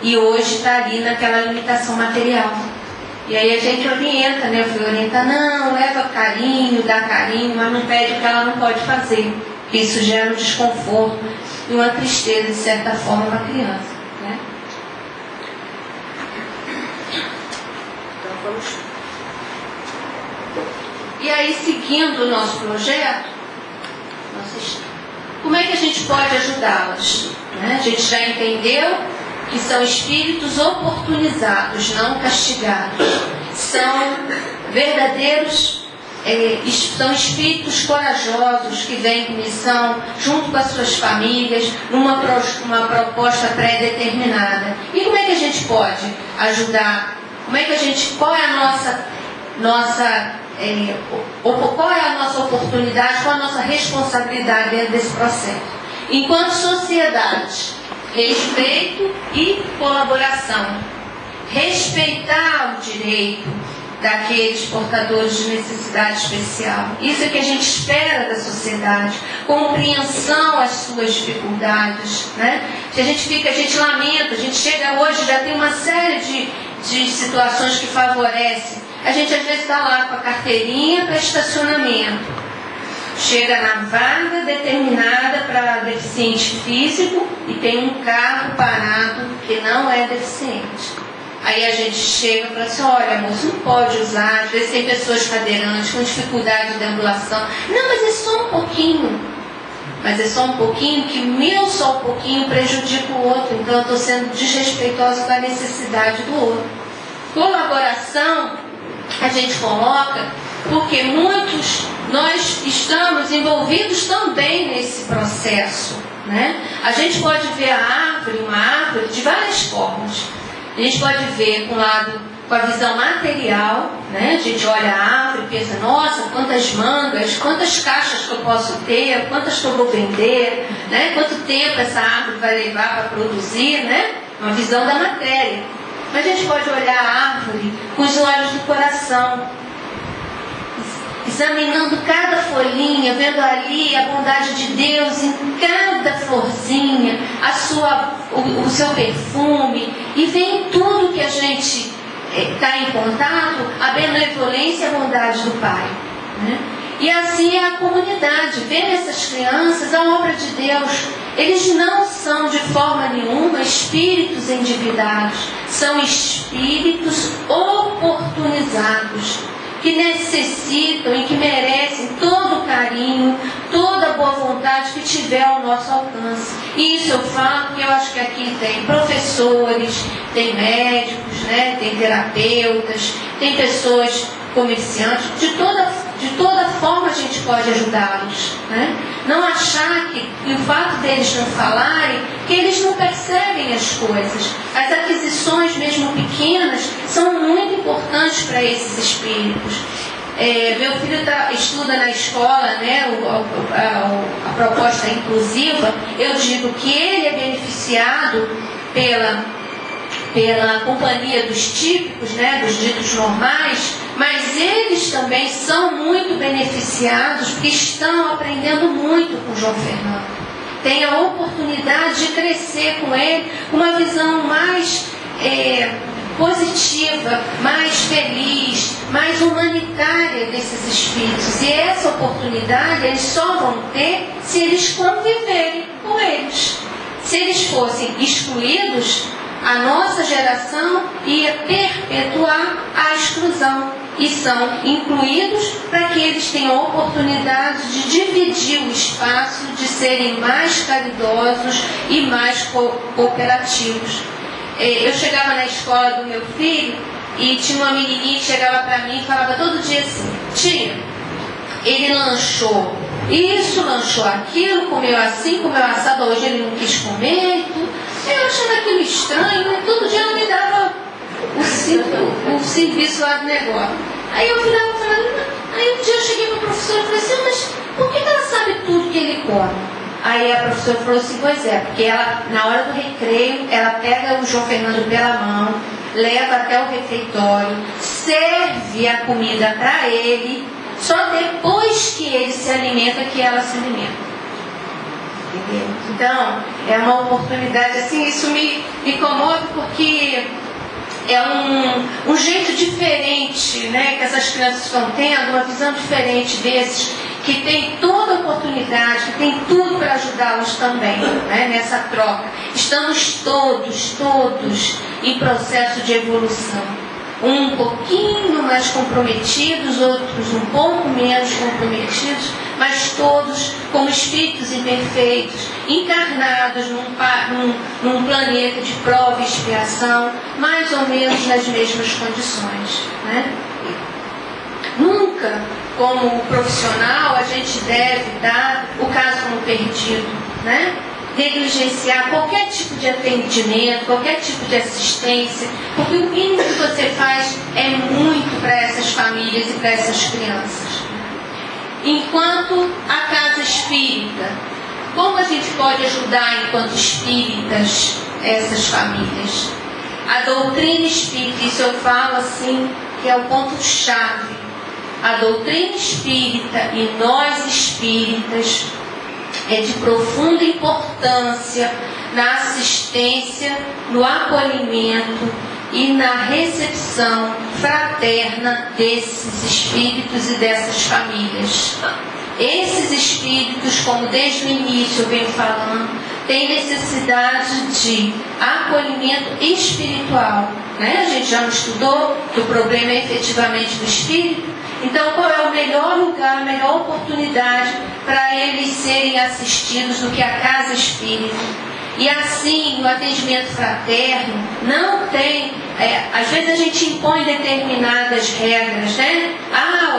e hoje está ali naquela limitação material. E aí a gente orienta, né? Eu fui orientar, não, leva carinho, dá carinho, mas não pede o que ela não pode fazer. Isso gera um desconforto e uma tristeza, de certa forma, para a criança, né? Então vamos. E aí, seguindo o nosso projeto, como é que a gente pode ajudá-las? Né? A gente já entendeu que são espíritos oportunizados, não castigados. São verdadeiros, são espíritos corajosos que vêm com missão, junto com as suas famílias, numa proposta pré-determinada. E como é que a gente pode ajudar? Qual é a nossa oportunidade, qual é a nossa responsabilidade dentro desse processo? Enquanto sociedade, respeito e colaboração. Respeitar o direito daqueles portadores de necessidade especial. Isso é que a gente espera da sociedade. Compreensão às suas dificuldades, né? A gente lamenta, a gente chega hoje, já tem uma série de situações que favorecem. A gente às vezes está lá com a carteirinha para estacionamento. Chega na vaga determinada para deficiente físico e tem um carro parado que não é deficiente. Aí a gente chega e fala assim, olha moço, não pode usar, às vezes tem pessoas cadeirantes com dificuldade de deambulação. Não, mas é só um pouquinho. Mas é só um pouquinho, que meu só um pouquinho prejudica o outro. Então eu estou sendo desrespeitosa com a necessidade do outro. Colaboração, a gente coloca, porque nós estamos envolvidos também nesse processo, né? A gente pode ver uma árvore de várias formas. A gente pode ver com a visão material, né? A gente olha a árvore e pensa, nossa, quantas mangas, quantas caixas que eu posso ter, quantas que eu vou vender, né? Quanto tempo essa árvore vai levar para produzir, né? Uma visão da matéria. Mas a gente pode olhar a árvore com os olhos do coração, examinando cada folhinha, vendo ali a bondade de Deus em cada florzinha, o seu perfume, e vem tudo que a gente está em contato, a benevolência e a bondade do Pai, né? E assim é a comunidade, ver nessas crianças a obra de Deus. Eles não são de forma nenhuma espíritos endividados, são espíritos oportunizados, que necessitam e que merecem todo o carinho, toda a boa vontade que tiver ao nosso alcance. E isso eu falo porque eu acho que aqui tem professores, tem médicos, né? Tem terapeutas, tem pessoas comerciantes, de toda forma a gente pode ajudá-los, né? Não achar que o fato deles não falarem, que eles não percebem as coisas. As aquisições, mesmo pequenas, são muito importantes para esses espíritos. Meu filho estuda na escola, né, a proposta inclusiva. Eu digo que ele é beneficiado pela companhia dos típicos, né, dos ditos normais, mas eles também são muito beneficiados porque estão aprendendo muito com o João Fernando. Tem a oportunidade de crescer com ele, com uma visão mais positiva, mais feliz, mais humanitária desses espíritos. E essa oportunidade eles só vão ter se eles conviverem com eles. Se eles fossem excluídos, a nossa geração ia perpetuar a exclusão. E são incluídos para que eles tenham a oportunidade de dividir o espaço, de serem mais caridosos e mais cooperativos. Eu chegava na escola do meu filho e tinha uma menininha que chegava para mim e falava todo dia assim, tia, ele lanchou isso, lanchou aquilo, comeu assim, comeu assado, hoje ele não quis comer e tudo. Eu achando aquilo estranho, né? Todo dia ela me dava o serviço lá do negócio. Aí eu virava falando, aí um dia eu cheguei para a professora e falei assim, mas por que ela sabe tudo que ele come? Aí a professora falou assim, pois é, porque ela, na hora do recreio, ela pega o João Fernando pela mão, leva até o refeitório, serve a comida para ele, só depois que ele se alimenta que ela se alimenta. Entendeu? Então, é uma oportunidade, assim, isso me comove porque é um jeito diferente, né, que essas crianças estão tendo, uma visão diferente desses, que tem toda a oportunidade, que tem tudo para ajudá-los também, né, nessa troca. Estamos todos em processo de evolução. Um pouquinho mais comprometidos, outros um pouco menos comprometidos, mas todos como espíritos imperfeitos, encarnados num planeta de prova e expiação, mais ou menos nas mesmas condições, né? Nunca, como profissional, a gente deve dar o caso como perdido, né? Negligenciar qualquer tipo de atendimento, qualquer tipo de assistência, porque o mínimo que você faz é muito para essas famílias e para essas crianças. Enquanto a casa espírita, como a gente pode ajudar enquanto espíritas essas famílias? A doutrina espírita, isso eu falo assim, que é o ponto-chave. A doutrina espírita e nós espíritas é de profunda importância na assistência, no acolhimento e na recepção fraterna desses espíritos e dessas famílias. Esses espíritos, como desde o início eu venho falando, têm necessidade de acolhimento espiritual, né? A gente já não estudou que o problema é efetivamente do espírito. Então, qual é o melhor lugar, a melhor oportunidade para eles serem assistidos do que a casa espírita? E assim, o atendimento fraterno não tem... às vezes a gente impõe determinadas regras, né?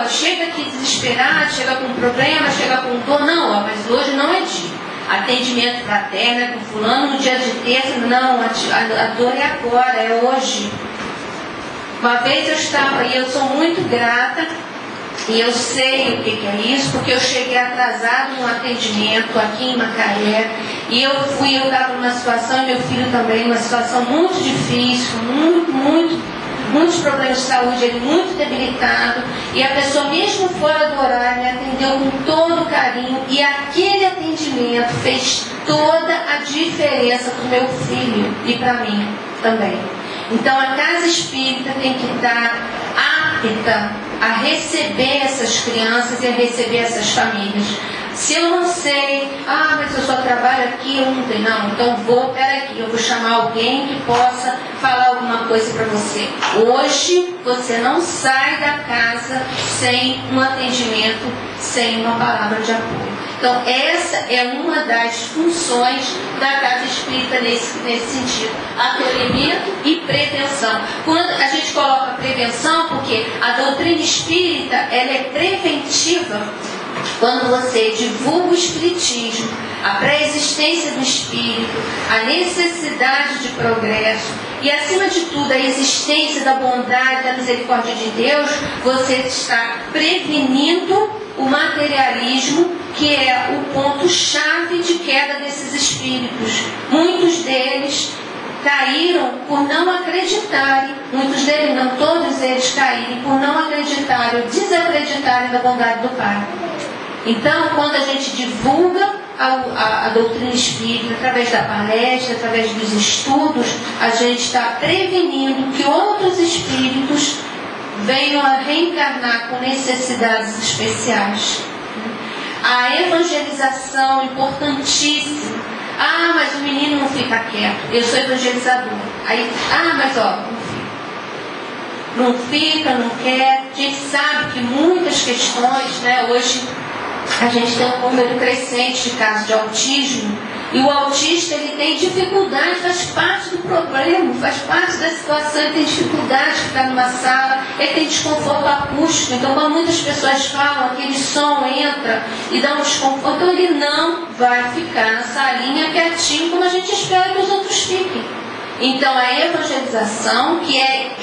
Chega aqui desesperado, chega com problema, chega com dor. Não, mas hoje não é dia. Atendimento fraterno é com fulano no dia de terça. Não, a dor é agora, é hoje. Uma vez eu estava, e eu sou muito grata, e eu sei o que é isso, porque eu cheguei atrasado no atendimento aqui em Macaé, e eu estava numa situação, e meu filho também, numa situação muito difícil, muitos problemas de saúde, ele muito debilitado, e a pessoa mesmo fora do horário me atendeu com todo carinho, e aquele atendimento fez toda a diferença para o meu filho e para mim também. Então a casa espírita tem que estar apta a receber essas crianças e a receber essas famílias. Se eu não sei, mas eu só trabalho aqui, eu não tenho, não, então eu vou chamar alguém que possa falar alguma coisa para você. Hoje você não sai da casa sem um atendimento, sem uma palavra de apoio. Então essa é uma das funções da casa espírita nesse sentido, acolhimento e prevenção. Quando a gente coloca prevenção, porque a doutrina espírita ela é preventiva. Quando você divulga o espiritismo, a pré-existência do espírito, a necessidade de progresso e, acima de tudo, a existência da bondade, da misericórdia de Deus, você está prevenindo o materialismo, que é o ponto-chave de queda desses espíritos. Muitos deles caíram por não acreditarem, muitos deles, não todos eles caíram por não acreditarem ou desacreditarem da bondade do Pai. Então, quando a gente divulga a doutrina espírita, através da palestra, através dos estudos, a gente está prevenindo que outros espíritos venham a reencarnar com necessidades especiais. A evangelização, importantíssima. Mas o menino não fica quieto. Eu sou evangelizador. Aí, não fica, não quer. A gente sabe que muitas questões, né, hoje a gente tem um número crescente de casos de autismo E o autista, ele tem dificuldade, faz parte do problema, faz parte da situação, ele tem dificuldade de ficar numa sala, ele tem desconforto acústico. Então, quando muitas pessoas falam, aquele som entra e dá um desconforto, então ele não vai ficar na salinha quietinho como a gente espera que os outros fiquem. Então, a evangelização, que é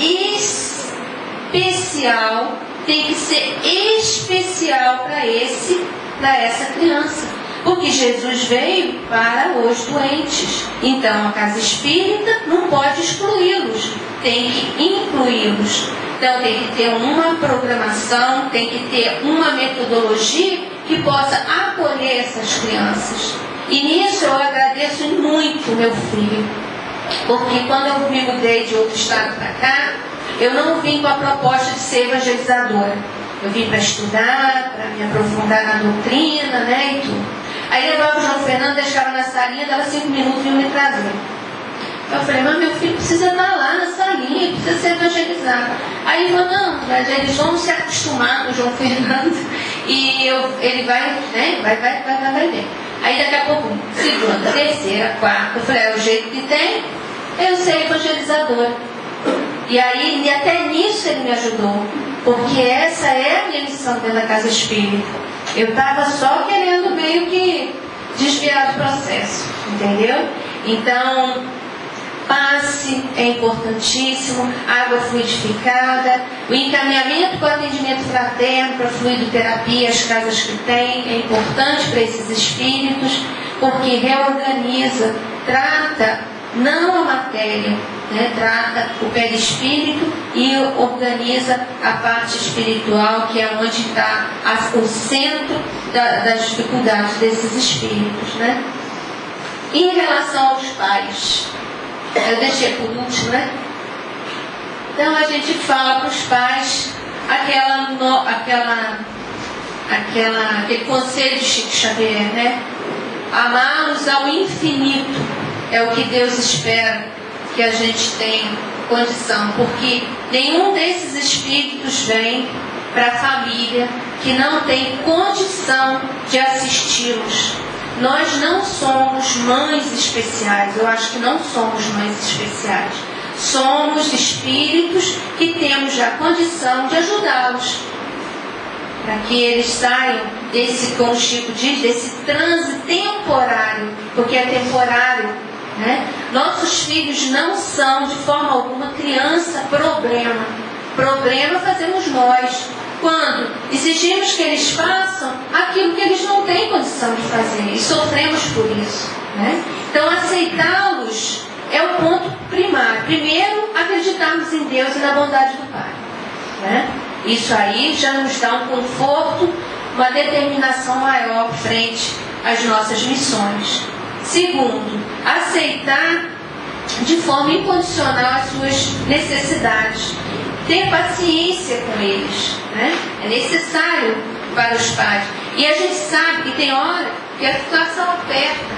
especial, tem que ser especial para essa criança. Porque Jesus veio para os doentes. Então, a casa espírita não pode excluí-los, tem que incluí-los. Então, tem que ter uma programação, tem que ter uma metodologia que possa acolher essas crianças. E nisso eu agradeço muito meu filho. Porque quando eu me mudei de outro estado para cá, eu não vim com a proposta de ser evangelizadora. Eu vim para estudar, para me aprofundar na doutrina, né, e tudo. Aí levava o João Fernando, deixava na salinha, dava 5 minutos e ia me trazer. Eu falei, mas meu filho precisa estar lá na salinha, ele precisa ser evangelizado. Aí ele falou, não, mas eles vão se acostumar com o João Fernando e ele vai, né, vai ver. Aí daqui a pouco, segunda, terceira, quarta, eu falei, é o jeito que tem, eu ser evangelizadora. E aí, e até nisso ele me ajudou, porque essa é a minha missão dentro da casa espírita. Eu estava só querendo meio que desviar do processo, entendeu? Então, passe é importantíssimo, água fluidificada, o encaminhamento para o atendimento fraterno, para a fluidoterapia, as casas que tem, é importante para esses espíritos, porque reorganiza, trata não a matéria, né, trata o perispírito e organiza a parte espiritual, que é onde está o centro das dificuldades desses espíritos, né? Em relação aos pais, eu deixei por último, né? Então a gente fala para os pais aquele conselho de Chico Xavier, né? Amá-los ao infinito é o que Deus espera que a gente tenha condição, porque nenhum desses espíritos vem para a família que não tem condição de assisti-los. Nós não somos mães especiais, eu acho que não somos mães especiais. Somos espíritos que temos já condição de ajudá-los, para que eles saiam desse, como o Chico diz, desse transe temporário, porque é temporário. Né? Nossos filhos não são de forma alguma criança problema. Problema fazemos nós quando exigimos que eles façam aquilo que eles não têm condição de fazer e sofremos por isso. Né? Então aceitá-los é o ponto primário. Primeiro, acreditarmos em Deus e na bondade do Pai. Né? Isso aí já nos dá um conforto, uma determinação maior frente às nossas missões. Segundo, aceitar de forma incondicional as suas necessidades. Ter paciência com eles. Né? É necessário para os pais. E a gente sabe que tem hora que a situação aperta.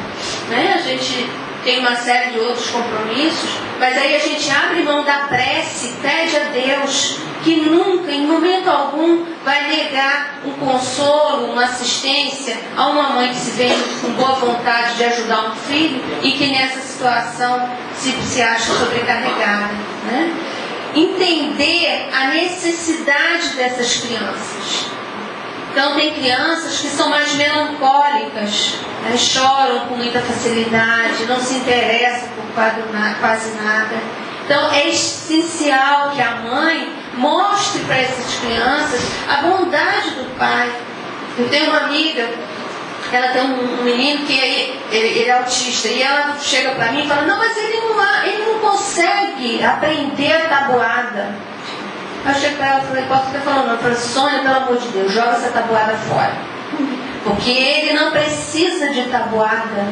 Né? A gente tem uma série de outros compromissos, mas aí a gente abre mão da prece, pede a Deus que nunca, em momento algum, vai negar um consolo, uma assistência a uma mãe que se vê com boa vontade de ajudar um filho e que nessa situação se acha sobrecarregada. Né? Entender a necessidade dessas crianças. Então tem crianças que são mais melancólicas, né? Choram com muita facilidade, não se interessam por quase nada. Então é essencial que a mãe mostre para essas crianças a bondade do pai. Eu tenho uma amiga, ela tem um menino que ele é autista, e ela chega para mim e fala, não, mas ele não consegue aprender a tabuada. Eu chego para ela e falei, posso estar falando? Eu falei, Sônia, pelo amor de Deus, joga essa tabuada fora. Porque ele não precisa de tabuada.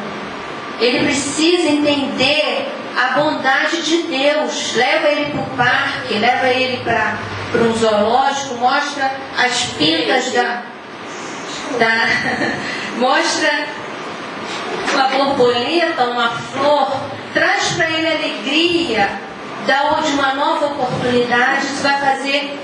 Ele precisa entender a bondade de Deus. Leva ele para o parque, leva ele para um zoológico, mostra as pintas mostra uma borboleta, uma flor, traz para ele alegria, dá de uma nova oportunidade. Isso vai fazer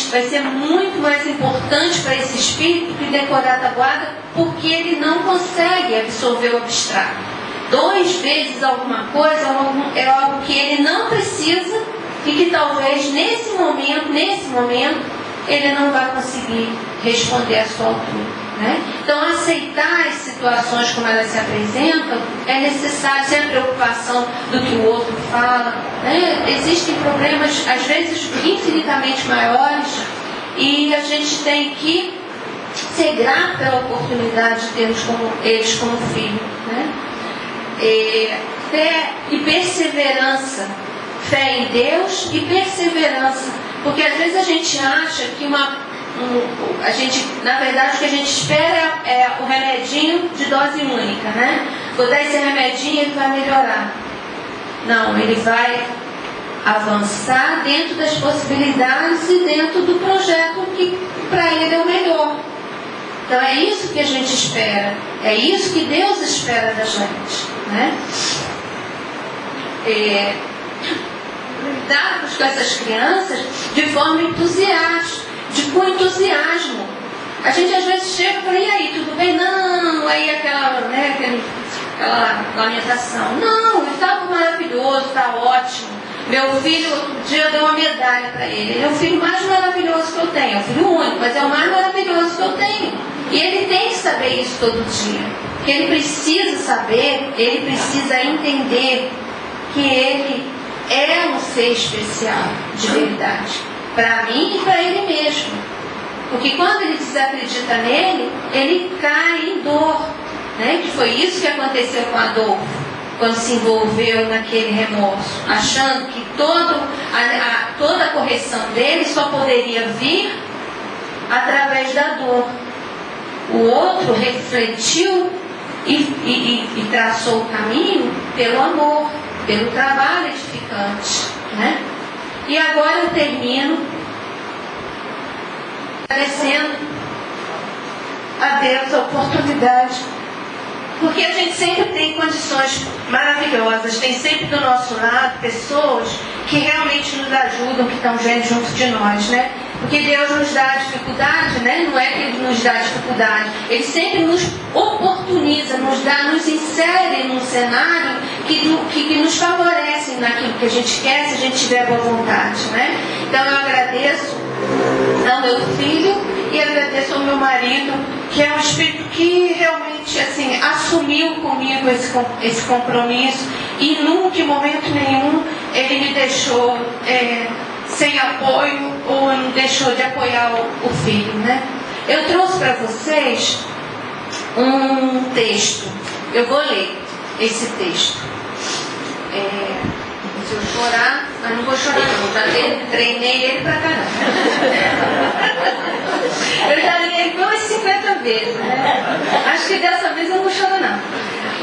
vai ser muito mais importante para esse espírito que decorar a tabuada, porque ele não consegue absorver o abstrato. 2 vezes alguma coisa é algo que ele não precisa e que talvez nesse momento, ele não vai conseguir responder à sua altura. Né? Então, aceitar as situações como elas se apresentam é necessário, sem a preocupação do que o outro fala. Né? Existem problemas, às vezes, infinitamente maiores, e a gente tem que ser grato pela oportunidade de termos eles como filho. Né? Fé e perseverança. Fé em Deus e perseverança. Porque às vezes a gente acha que na verdade, o que a gente espera é o remedinho de dose única, né? Vou dar esse remedinho e ele vai melhorar. Não, ele vai avançar dentro das possibilidades e dentro do projeto que para ele é o melhor. Então é isso que a gente espera. É isso que Deus espera da gente, né? Lidarmos com essas crianças de forma entusiasta. Com entusiasmo. A gente às vezes chega e fala, e aí, tudo bem? Não, aí aquela lamentação. Não, está maravilhoso, está ótimo. Meu filho, outro dia, deu uma medalha para ele. Ele é o filho mais maravilhoso que eu tenho. É o filho único, mas é o mais maravilhoso que eu tenho. E ele tem que saber isso todo dia. Porque ele precisa saber, ele precisa entender que ele é um ser especial, de verdade. Para mim e para ele mesmo. Porque quando ele desacredita nele, ele cai em dor. Né? Que foi isso que aconteceu com Adolfo, quando se envolveu naquele remorso, achando que toda a correção dele só poderia vir através da dor. O outro refletiu e traçou o caminho pelo amor, pelo trabalho edificante. Né? E agora eu termino agradecendo a Deus a oportunidade, porque a gente sempre tem condições maravilhosas, tem sempre do nosso lado pessoas que realmente nos ajudam, que estão junto de nós, né? Porque Deus nos dá dificuldade, né? Não é que Ele nos dá dificuldade, Ele sempre nos oportuniza, nos insere num cenário que nos favorece naquilo que a gente quer, se a gente tiver boa vontade, né? Então eu agradeço ao meu filho e agradeço ao meu marido, que é um espírito que realmente assim, assumiu comigo esse compromisso e nunca, em momento nenhum, ele me deixou sem apoio ou não deixou de apoiar o filho, né? Eu trouxe para vocês um texto. Eu vou ler esse texto. Se eu chorar, mas não vou chorar não. Já treinei ele pra caramba. Eu já li ele umas 50 vezes, né? Acho que dessa vez eu não vou chorar não.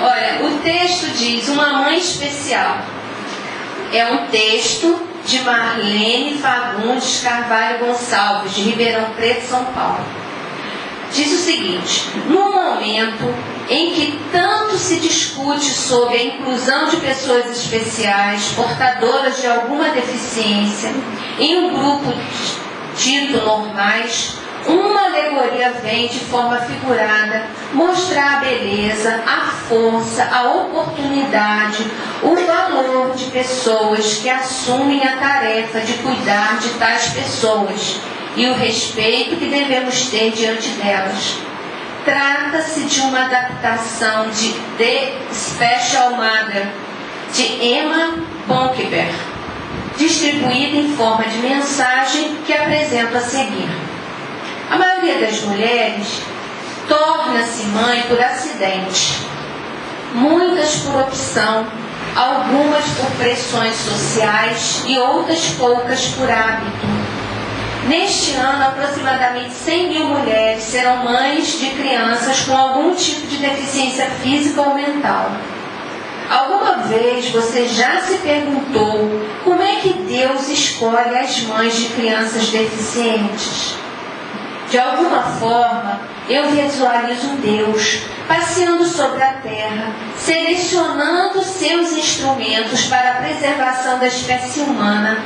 Olha, o texto diz Uma Mãe Especial. É um texto de Marlene Fagundes Carvalho Gonçalves, de Ribeirão Preto, São Paulo. Diz o seguinte: no momento em que tanto se discute sobre a inclusão de pessoas especiais, portadoras de alguma deficiência, em um grupo dito normais, uma alegoria vem de forma figurada mostrar a beleza, a força, a oportunidade, o valor de pessoas que assumem a tarefa de cuidar de tais pessoas e o respeito que devemos ter diante delas. Trata-se de uma adaptação de The Special Mother, de Emma Bonkeberg, distribuída em forma de mensagem que apresento a seguir. A maioria das mulheres torna-se mãe por acidente, muitas por opção, algumas por pressões sociais e outras poucas por hábito. Neste ano, aproximadamente 100 mil mulheres serão mães de crianças com algum tipo de deficiência física ou mental. Alguma vez você já se perguntou como é que Deus escolhe as mães de crianças deficientes? De alguma forma, eu visualizo um Deus passeando sobre a terra, selecionando seus instrumentos para a preservação da espécie humana,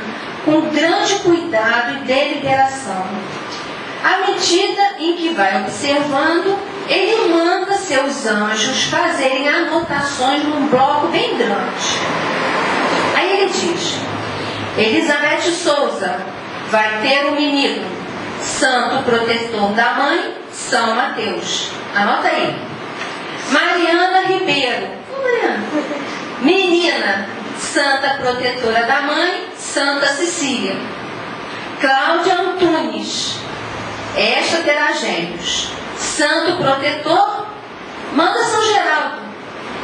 com grande cuidado e deliberação. À medida em que vai observando, ele manda seus anjos fazerem anotações num bloco bem grande. Aí ele diz: Elizabeth Souza vai ter um menino, santo protetor da mãe, São Mateus. Anota aí. Mariana Ribeiro, menina, santa protetora da mãe, Santa Cecília. Cláudia Antunes, esta terá gêmeos. Santo protetor, manda São Geraldo,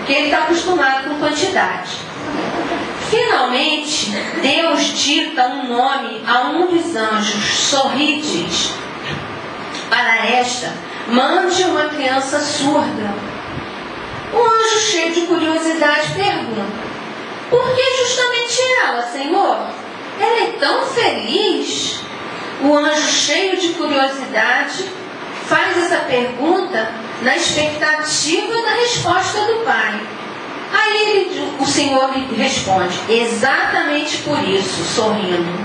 que ele está acostumado com quantidade. Finalmente, Deus dita um nome a um dos anjos, sorri e diz: para esta, mande uma criança surda. O anjo, cheio de curiosidade, pergunta: por que justamente ela, Senhor? Ela é tão feliz. O anjo, cheio de curiosidade, faz essa pergunta na expectativa da resposta do pai. Aí o Senhor lhe responde: exatamente por isso, sorrindo,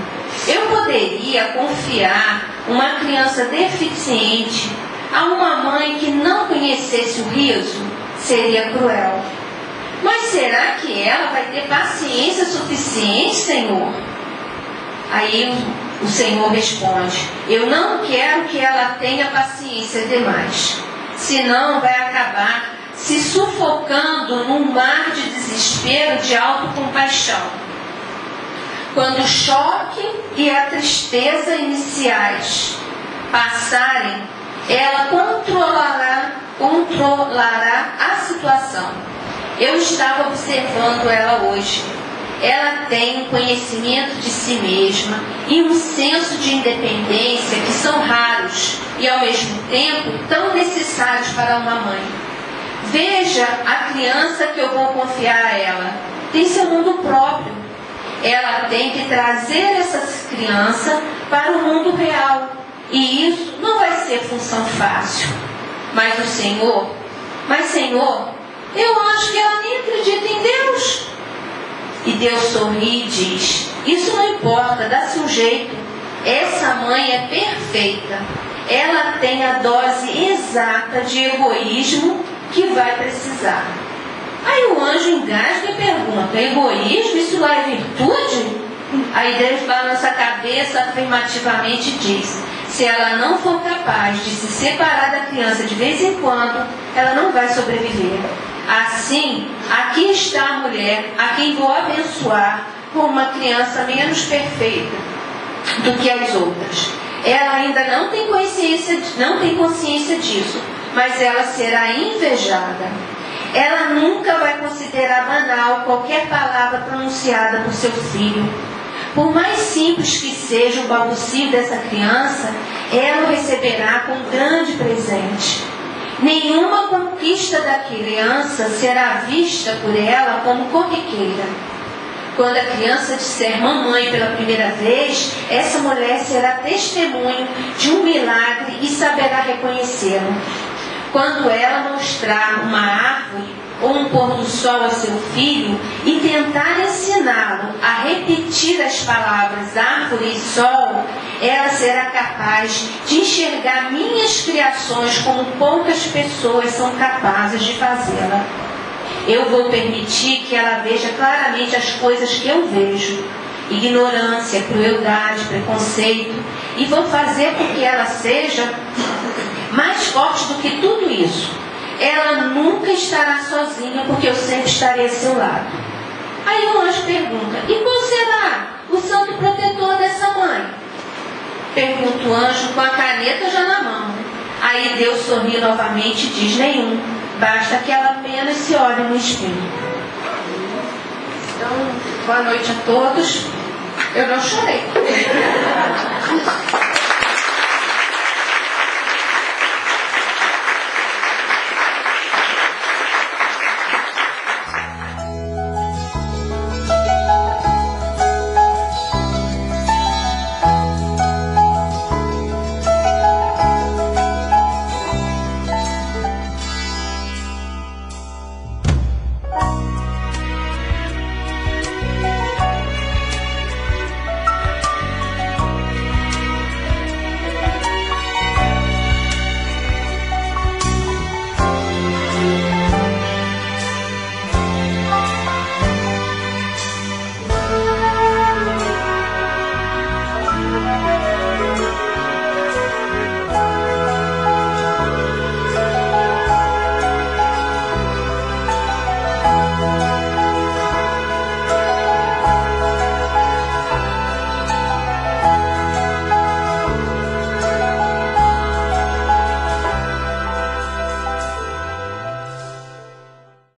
eu poderia confiar uma criança deficiente a uma mãe que não conhecesse o riso? Seria cruel. Mas será que ela vai ter paciência suficiente, Senhor? Aí o Senhor responde: eu não quero que ela tenha paciência demais, senão vai acabar se sufocando num mar de desespero, de autocompaixão. Quando o choque e a tristeza iniciais passarem, ela controlará a situação. Eu estava observando ela hoje. Ela tem um conhecimento de si mesma e um senso de independência que são raros e, ao mesmo tempo, tão necessários para uma mãe. Veja a criança que eu vou confiar a ela. Tem seu mundo próprio. Ela tem que trazer essa criança para o mundo real. E isso não vai ser função fácil. Mas Senhor, eu acho que ela nem acredita em Deus. E Deus sorri e diz: isso não importa, dá-se um jeito. Essa mãe é perfeita. Ela tem a dose exata de egoísmo que vai precisar. Aí o anjo engasga e pergunta: egoísmo? Isso lá é virtude? Aí Deus balança a cabeça afirmativamente e diz: se ela não for capaz de se separar da criança de vez em quando, ela não vai sobreviver. Assim, aqui está a mulher a quem vou abençoar com uma criança menos perfeita do que as outras. Ela ainda não tem consciência disso, mas ela será invejada. Ela nunca vai considerar banal qualquer palavra pronunciada por seu filho. Por mais simples que seja o balbucio dessa criança, ela o receberá com um grande presente. Nenhuma conquista da criança será vista por ela como corriqueira. Quando a criança disser mamãe pela primeira vez, essa mulher será testemunho de um milagre e saberá reconhecê-lo. Quando ela mostrar uma árvore ou um pôr do sol a seu filho e tentar ensiná-lo a repetir as palavras árvore e sol, ela será capaz de enxergar minhas criações como poucas pessoas são capazes de fazê-la. Eu vou permitir que ela veja claramente as coisas que eu vejo: ignorância, crueldade, preconceito, e vou fazer com que ela seja mais forte do que tudo isso. Ela nunca estará sozinha, porque eu sempre estarei a seu lado. Aí o anjo pergunta: e qual será o santo protetor dessa mãe? Pergunta o anjo com a caneta já na mão. Aí Deus sorri novamente e diz: nenhum, basta que ela apenas se olhe no espelho. Então, boa noite a todos. Eu não chorei.